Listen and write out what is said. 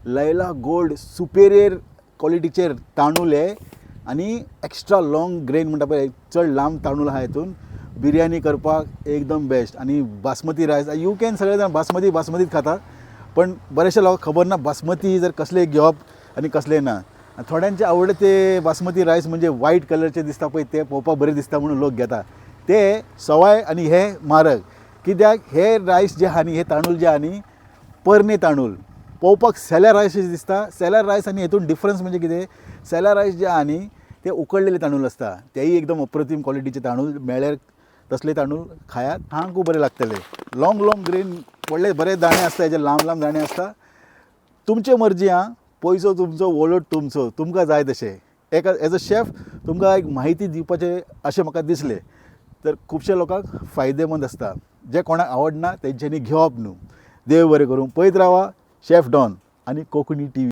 Laila gold superior क्वॉलिटीचे तांदूळ आहे आणि एक्स्ट्रा लॉंग ग्रेन म्हणटा पळय चड लांब तांदूळ आहा हितून बिर्याणी करपाक एकदम बेस्ट. आणि बासमती रायस यू कॅन सगळे जाण बासमतीच खाता पण बरेचशे लोक खबर ना बासमती जर कसले घेवप आणि कसले ना. थोड्यांचे आवडे ते बासमती रायस म्हणजे व्हाईट कलरचे दिसता पळय ते पळोवपाक बरे दिसता म्हणून लोक घेता ते सवाय आणि हे म्हारग कित्याक हे रायस जे आहा न्ही हे तांदूळ जे आहा न्ही परने तांदूळ पळोवपाक सेल्या रायस दिसता. सेल्या रायस आनी हेतून डिफरन्स म्हणजे कितें सेल्या रायस जे आहा न्ही ते उकडलेले तांदूळ आसता तेही एकदम अप्रतिम क्वॉलिटीचे तांदूळ मेळ्ळ्यार तसले तांदूळ खायात हांकू बरे लागतले. लॉंग ग्रेन व्हडले बरे दाणे आसता हेजे लांब दाणे आसता. तुमचे मर्जी आहा पयसो तुमचो वॉलेट तुमचो तुमकां जाय तशें एज अ शेफ तुमकां एक म्हायती दिवपाचें अशें म्हाका दिसलें तर खुबशे लोकांक फायदेमंद आसता. जे कोणाक आवडना तेंच्यांनी घेवप न्हू. देव बरें करूं. पळयत रावा शेफ डॉन आनी कोंकणी TV.